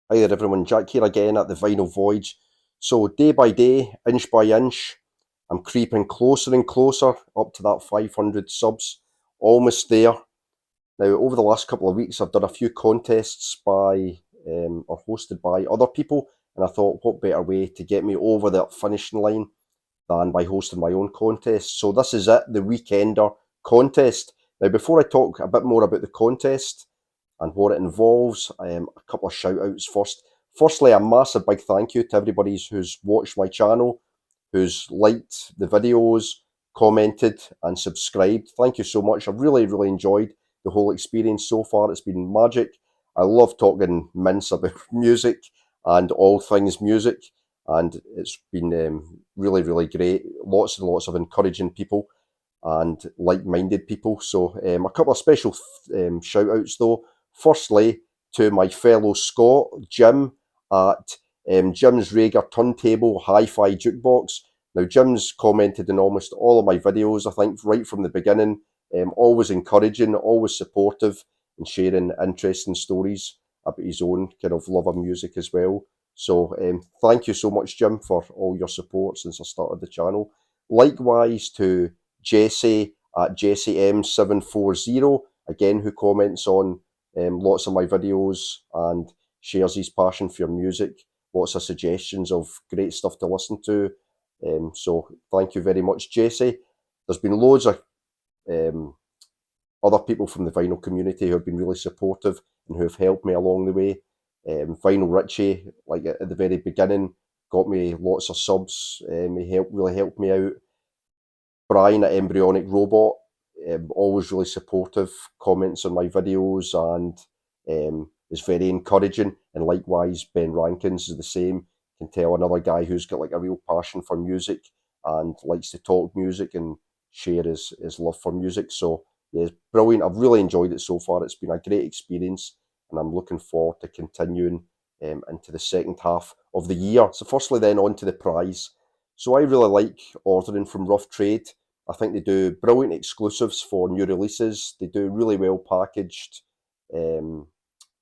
Hi there everyone, Jack here again at the Vinyl Voyage. So day by day, inch by inch, I'm creeping closer and closer up to that 500 subs. Almost there. Now over the last couple of weeks I've done a few contests by or hosted by other people, and I thought what better way to get me over that finishing line than by hosting my own contest. So this is it, the Weekender contest. Now before I talk a bit more about the contest, and what it involves. A couple of shout outs first. Firstly, a massive big thank you to everybody who's watched my channel, who's liked the videos, commented, and subscribed. Thank you so much. I've really enjoyed the whole experience so far. It's been magic. I love talking mince about music and all things music, and it's been really great. Lots and lots of encouraging people and like-minded people. So a couple of special shout outs though. Firstly, to my fellow Scot, Jim, at Jim's Rager Turntable Hi-Fi Jukebox. Now, Jim's commented in almost all of my videos, I think, right from the beginning. Always encouraging, always supportive, and sharing interesting stories about his own kind of love of music as well. So, thank you so much, Jim, for all your support since I started the channel. Likewise to Jesse at JessieM740, again, who comments on lots of my videos and shares his passion for music. Lots of suggestions of great stuff to listen to. So thank you very much, Jesse. There's been loads of um, other people from the vinyl community who have been really supportive and who have helped me along the way. Vinyl Richie, like at the very beginning, got me lots of subs. He really helped me out. Brian at Embryonic Robot, always really supportive, comments on my videos and is very encouraging. And likewise, Ben Rankins is the same. Can tell another guy who's got like a real passion for music and likes to talk music and share his love for music. So yeah, it's brilliant. I've really enjoyed it so far. It's been a great experience, and I'm looking forward to continuing into the second half of the year. So firstly, then on to the prize. So I really like ordering from Rough Trade. I think they do brilliant exclusives for new releases. They do really well packaged um,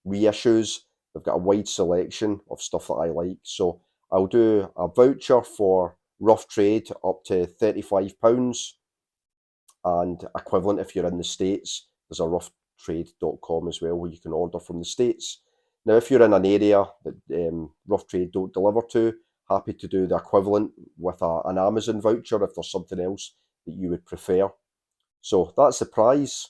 reissues. They've got a wide selection of stuff that I like. So I'll do a voucher for Rough Trade up to £35 and equivalent if you're in the States. There's a roughtrade.com as well where you can order from the States. Now, if you're in an area that Rough Trade don't deliver to, happy to do the equivalent with an Amazon voucher if there's something else that you would prefer. So that's the prize.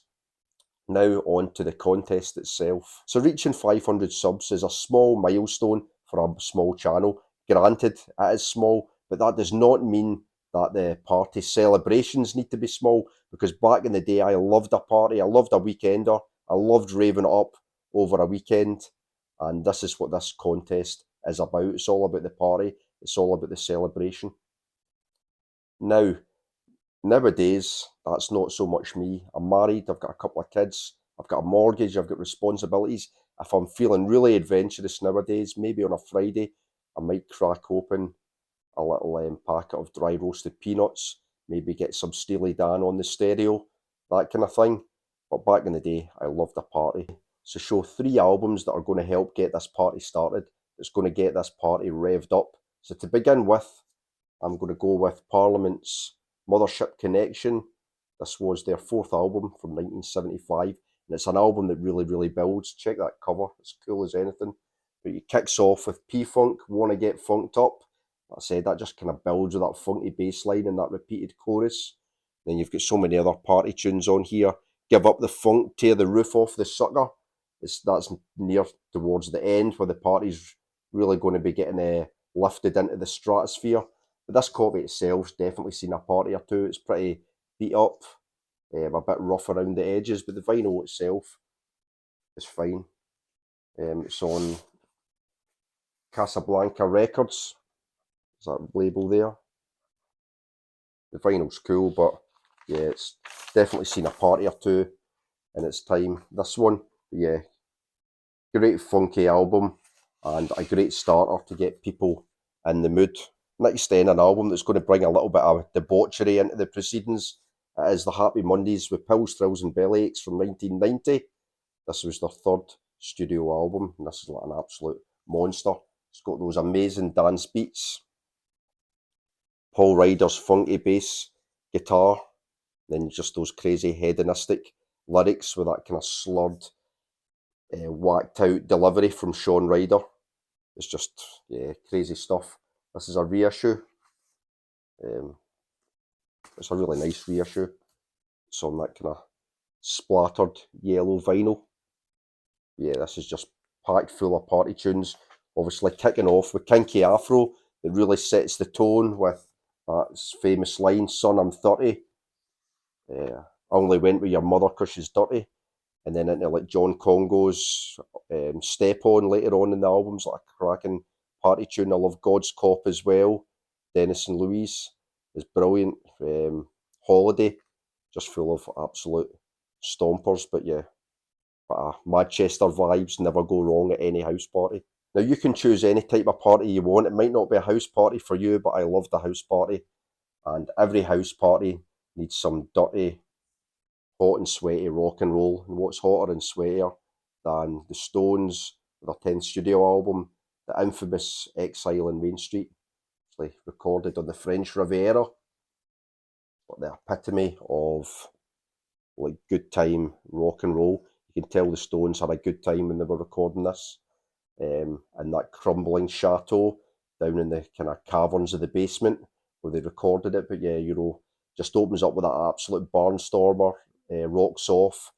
Now on to the contest itself. So reaching 500 subs is a small milestone for a small channel. Granted, it is small, but that does not mean that the party celebrations need to be small, because back in the day I loved a party, I loved a weekender, I loved raving up over a weekend, and this is what this contest is about. It's all about the party, it's all about the celebration. Now, nowadays, that's not so much me. I'm married, I've got a couple of kids, I've got a mortgage, I've got responsibilities. If I'm feeling really adventurous nowadays, maybe on a Friday, I might crack open a little packet of dry roasted peanuts, maybe get some Steely Dan on the stereo, that kind of thing. But back in the day, I loved a party. So show 3 albums that are going to help get this party started. It's going to get this party revved up. So to begin with, I'm going to go with Parliament's Mothership Connection. This was their 4th album from 1975, and it's an album that really builds. Check that cover, it's cool as anything. But it kicks off with P-Funk, Wanna Get Funked Up. Like I said, that just kind of builds with that funky bass line and that repeated chorus. Then you've got so many other party tunes on here. Give Up the Funk, Tear the Roof Off the Sucker. That's near towards the end where the party's really going to be getting lifted into the stratosphere. But this copy itself's definitely seen a party or two. It's pretty beat up, a bit rough around the edges, but the vinyl itself is fine. It's on Casablanca Records. Is that label there? The vinyl's cool, but yeah, it's definitely seen a party or two in its time. This one, yeah, great funky album and a great starter to get people in the mood. Next then, an album that's going to bring a little bit of debauchery into the proceedings. It is the Happy Mondays with Pills, Thrills and Bellyaches from 1990. This was their 3rd studio album, and this is like an absolute monster. It's got those amazing dance beats, Paul Ryder's funky bass guitar, then just those crazy hedonistic lyrics with that kind of slurred, whacked out delivery from Sean Ryder. It's just, yeah, crazy stuff. This is a reissue. It's a really nice reissue. It's on that kind of splattered yellow vinyl. Yeah, this is just packed full of party tunes. Obviously kicking off with Kinky Afro. It really sets the tone with that famous line, "Son, I'm 30. I only went with your mother because she's dirty." And then into like John Congo's Step On later on in the album's like a cracking party tune. I love God's Cop as well. Dennis and Louise is brilliant. Holiday, just full of absolute stompers. But yeah, Manchester vibes never go wrong at any house party. Now you can choose any type of party you want. It might not be a house party for you, but I love the house party. And every house party needs some dirty, hot and sweaty rock and roll. And what's hotter and sweatier than the Stones with their 10th studio album, the infamous Exile on Main Street, actually recorded on the French Riviera, but the epitome of like good time rock and roll. You can tell the Stones had a good time when they were recording this. And that crumbling chateau down in the kind of caverns of the basement where they recorded it. But yeah, just opens up with that absolute barnstormer, rocks off,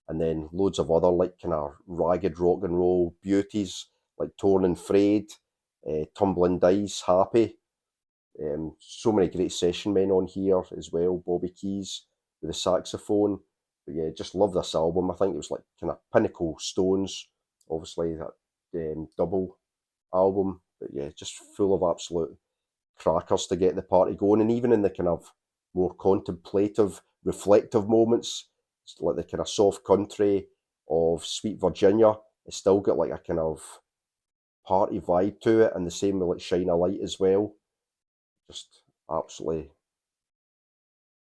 and then loads of other like kind of ragged rock and roll beauties like Torn and Frayed, Tumbling Dice, Happy. So many great session men on here as well. Bobby Keys with the saxophone. But yeah, just love this album. I think it was like kind of pinnacle Stones, obviously that double album. But yeah, just full of absolute crackers to get the party going. And even in the kind of more contemplative, reflective moments, it's like the kind of soft country of Sweet Virginia, it's still got like a kind of party vibe to it, and the same with like Shine a Light as well. Just absolutely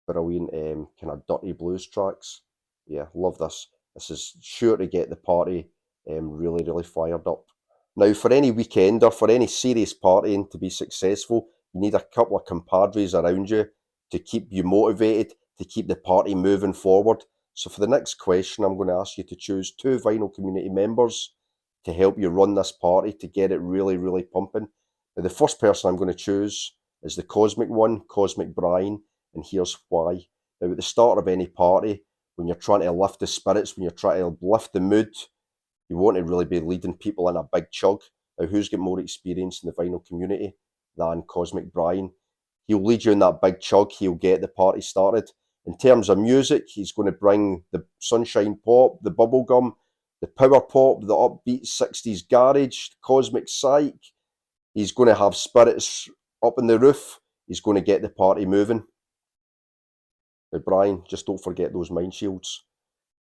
brilliant kind of dirty blues tracks. Yeah, love this. This is sure to get the party really, really fired up. Now, for any weekend or for any serious partying to be successful, you need a couple of compadres around you to keep you motivated, to keep the party moving forward. So for the next question, I'm going to ask you to choose 2 vinyl community members to help you run this party, to get it really, really pumping. Now, the first person I'm going to choose is the Cosmic one, Cosmic Brian, and here's why. Now, at the start of any party, when you're trying to lift the spirits, when you're trying to lift the mood, you want to really be leading people in a big chug. Now, who's got more experience in the vinyl community than Cosmic Brian? He'll lead you in that big chug. He'll get the party started. In terms of music, he's going to bring the sunshine pop, the bubblegum, the power pop, the upbeat 60s garage, cosmic psych. He's going to have spirits up in the roof. He's going to get the party moving. Now, Brian, just don't forget those mind shields.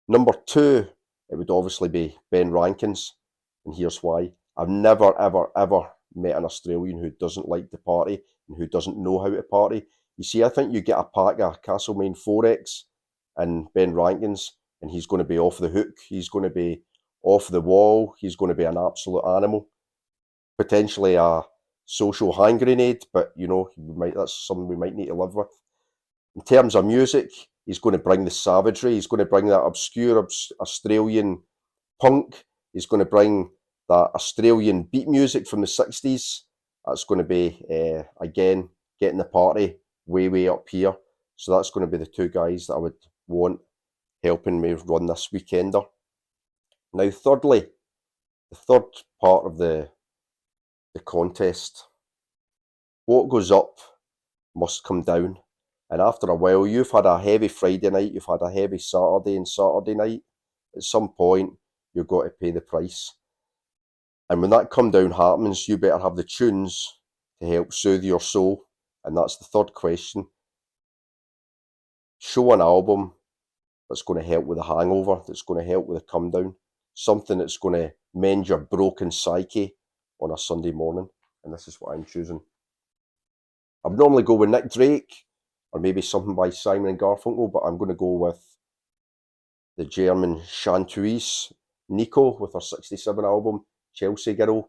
Number 2, it would obviously be Ben Rankins, and here's why. I've never, ever, ever met an Australian who doesn't like to party and who doesn't know how to party. You see, I think you get a pack of Castlemaine 4X and Ben Rankins, and he's going to be off the hook. He's going to be off the wall. He's going to be an absolute animal. Potentially a social hand grenade, but you know, that's something we might need to live with. In terms of music, he's going to bring the savagery. He's going to bring that obscure Australian punk. He's going to bring that Australian beat music from the 60s. That's going to be, again, getting the party way, way up here. So that's going to be the 2 guys that I would want helping me run this weekender. Now, thirdly, the third part of the contest. What goes up must come down. And after a while, you've had a heavy Friday night, you've had a heavy Saturday and Saturday night. At some point, you've got to pay the price. And when that come down happens, you better have the tunes to help soothe your soul. And that's the third question. Show an album that's going to help with a hangover, that's going to help with a come down, something that's going to mend your broken psyche on a Sunday morning. And this is what I'm choosing. I'd normally go with Nick Drake, or maybe something by Simon and Garfunkel, but I'm going to go with the German chanteuse Nico with her 67 album, Chelsea Girl.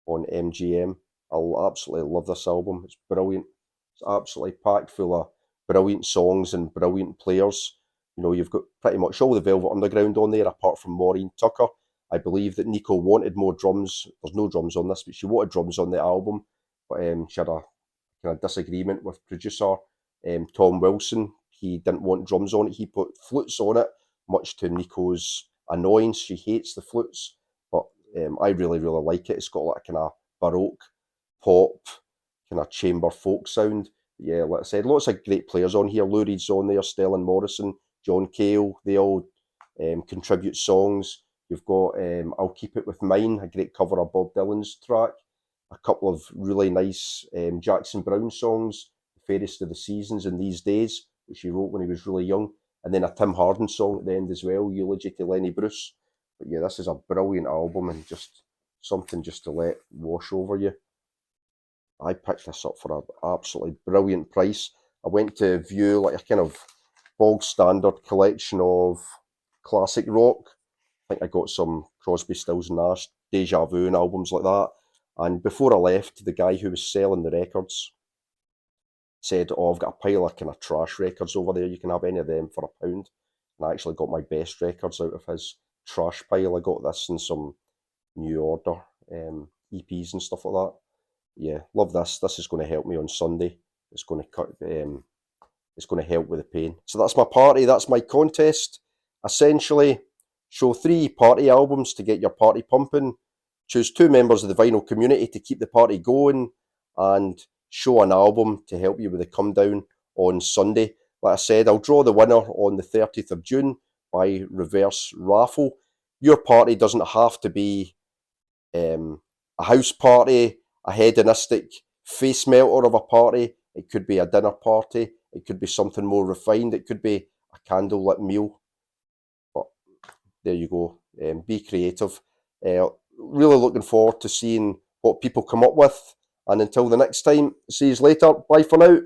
on MGM. I absolutely love this album. It's brilliant. It's absolutely packed full of brilliant songs and brilliant players. You know, you've got pretty much all the Velvet Underground on there, apart from Maureen Tucker. I believe that Nico wanted more drums. There's no drums on this, but she wanted drums on the album. But she had a kind of disagreement with producer Tom Wilson. He didn't want drums on it. He put flutes on it, much to Nico's annoyance. She hates the flutes, but I really, really like it. It's got like a kind of baroque, pop, kind of chamber folk sound. Yeah, like I said, lots of great players on here. Lou Reed's on there, Stellan Morrison, John Cale. They all contribute songs. You've got I'll Keep It With Mine, a great cover of Bob Dylan's track. A couple of really nice Jackson Browne songs, Fairest of the Seasons and These Days, which he wrote when he was really young. And then a Tim Hardin song at the end as well, Eulogy to Lenny Bruce. But yeah, this is a brilliant album and just something just to let wash over you. I picked this up for an absolutely brilliant price. I went to view like a kind of bog standard collection of classic rock. I think I got some Crosby, Stills and Nash, Deja Vu and albums like that. And before I left, the guy who was selling the records said, "Oh, I've got a pile of kind of trash records over there. You can have any of them for £1." And I actually got my best records out of his trash pile. I got this and some New Order EPs and stuff like that. Yeah, love this. This is going to help me on Sunday. It's going to cut. It's going to help with the pain. So that's my party. That's my contest. Essentially, show 3 party albums to get your party pumping. Choose 2 members of the vinyl community to keep the party going, and show an album to help you with the come down on Sunday. Like I said, I'll draw the winner on the 30th of June by reverse raffle. Your party doesn't have to be a house party, a hedonistic face melter of a party. It could be a dinner party. It could be something more refined. It could be a candlelit meal. But there you go. Be creative. Really looking forward to seeing what people come up with. And until the next time, see you later. Bye for now.